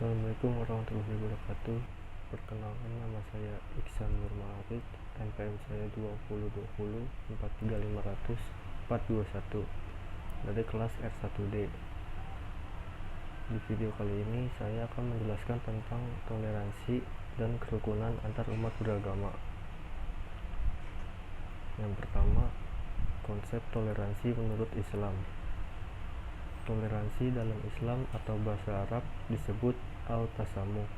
Assalamualaikum warahmatullahi wabarakatuh. Perkenalkan, nama saya Iksan Nur Ma'arif, NPM saya 2020 43500 421 dari kelas R1D. Di video kali ini saya akan menjelaskan tentang toleransi dan kerukunan antar umat beragama. Yang pertama, konsep toleransi menurut Islam. Toleransi dalam Islam atau bahasa Arab disebut al-tasamuh.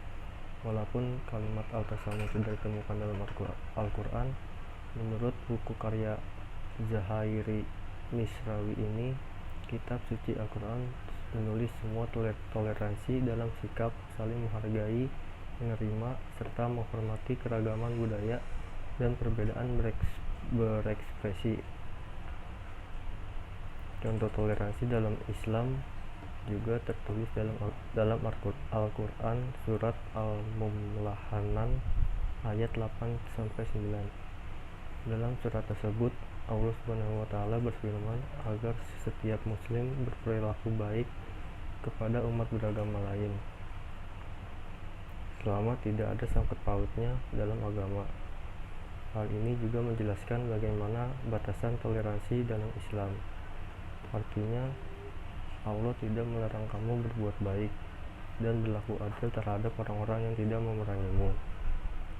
Walaupun kalimat al-tasamuh sudah ditemukan dalam Al-Quran, menurut buku karya Zahairi Misrawi ini, kitab suci Al-Quran menulis semua toleransi dalam sikap saling menghargai, menerima, serta menghormati keragaman budaya dan perbedaan berekspresi. Contoh toleransi dalam Islam juga tertulis dalam Al-Quran surat Al-Mumtahanan ayat 8-9. Dalam surat tersebut Allah Subhanahu wa taala berfirman agar setiap muslim berperilaku baik kepada umat beragama lain selama tidak ada sangkut pautnya dalam agama. Hal ini juga menjelaskan bagaimana batasan toleransi dalam Islam. Artinya, Allah tidak melarang kamu berbuat baik dan berlaku adil terhadap orang-orang yang tidak memerangimu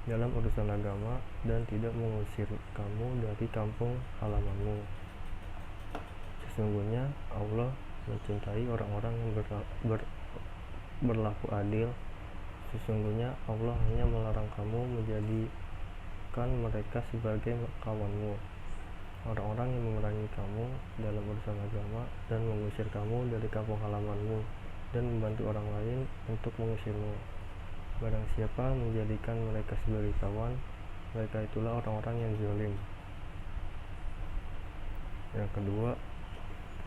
dalam urusan agama dan tidak mengusir kamu dari kampung halamanmu. Sesungguhnya Allah mencintai orang-orang yang berlaku adil. Sesungguhnya Allah hanya melarang kamu menjadikan mereka sebagai kawanmu, orang-orang yang memerangi kamu dalam urusan agama dan mengusir kamu dari kampung halamanmu dan membantu orang lain untuk mengusirmu. Barang siapa menjadikan mereka sebagai kawan, mereka itulah orang-orang yang zalim. Yang kedua,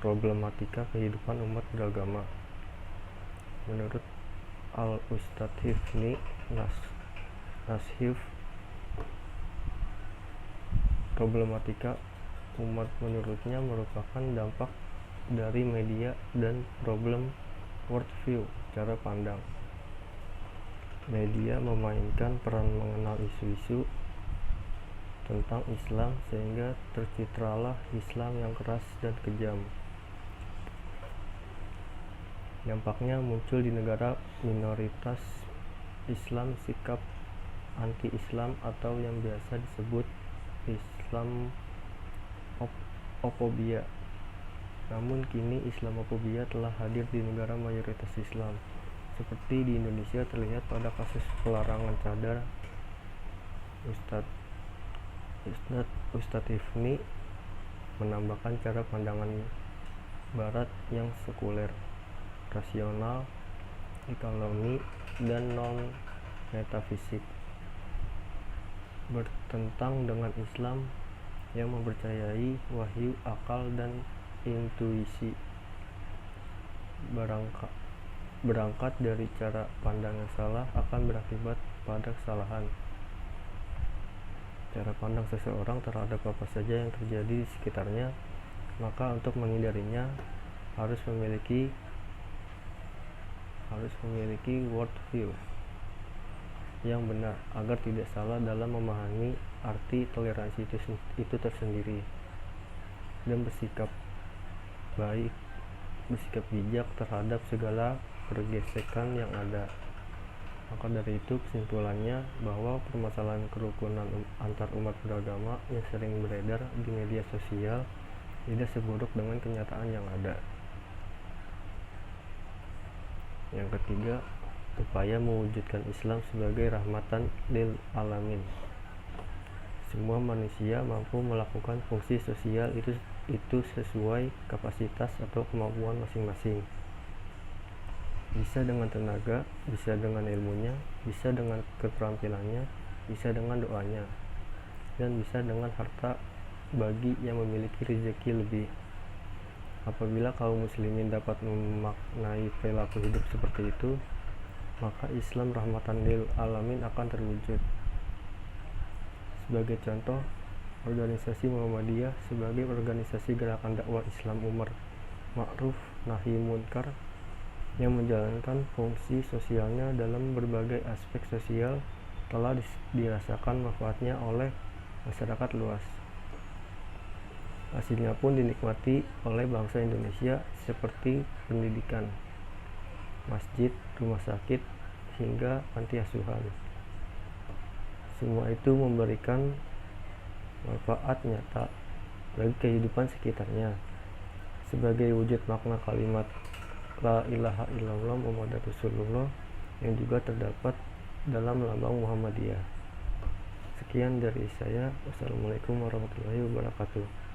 problematika kehidupan umat beragama. Menurut Al-Ustadz Hifni Nashif, problematika umat menurutnya merupakan dampak dari media dan problem worldview, cara pandang. Media memainkan peran mengenal isu-isu tentang Islam sehingga tercitralah Islam yang keras dan kejam. Dampaknya muncul di negara minoritas Islam sikap anti-Islam atau yang biasa disebut Islamofobia. Namun kini Islamofobia telah hadir di negara mayoritas Islam. Seperti di Indonesia terlihat pada kasus pelarangan cadar. Ustadz Hifni menambahkan cara pandangan Barat yang sekuler, rasional, ekonomi, dan non-metafisik bertentang dengan Islam yang mempercayai wahyu, akal, dan intuisi. Berangkat dari cara pandang yang salah akan berakibat pada kesalahan. Cara pandang seseorang terhadap apa saja yang terjadi di sekitarnya, maka untuk menghindarinya harus memiliki worldview yang benar agar tidak salah dalam memahami arti toleransi itu tersendiri dan bersikap bijak terhadap segala pergesekan yang ada. Maka dari itu kesimpulannya bahwa permasalahan kerukunan antar umat beragama yang sering beredar di media sosial tidak seburuk dengan kenyataan yang ada. Yang ketiga, upaya mewujudkan Islam sebagai rahmatan lil alamin. Semua manusia mampu melakukan fungsi sosial itu sesuai kapasitas atau kemampuan masing-masing. Bisa dengan tenaga, bisa dengan ilmunya, bisa dengan keterampilannya, bisa dengan doanya, dan bisa dengan harta bagi yang memiliki rezeki lebih. Apabila kaum muslimin dapat memaknai perilaku hidup seperti itu, maka Islam rahmatan lil alamin akan terwujud. Sebagai contoh, organisasi Muhammadiyah sebagai organisasi gerakan dakwah Islam Umar Ma'ruf Nahi Munkar yang menjalankan fungsi sosialnya dalam berbagai aspek sosial telah dirasakan manfaatnya oleh masyarakat luas. Hasilnya pun dinikmati oleh bangsa Indonesia seperti pendidikan, masjid, rumah sakit, hingga panti asuhan. Semua itu memberikan manfaat nyata bagi kehidupan sekitarnya sebagai wujud makna kalimat La ilaha illallah Muhammadur Rasulullah yang juga terdapat dalam lambang Muhammadiyah. Sekian dari saya. Wassalamualaikum warahmatullahi wabarakatuh.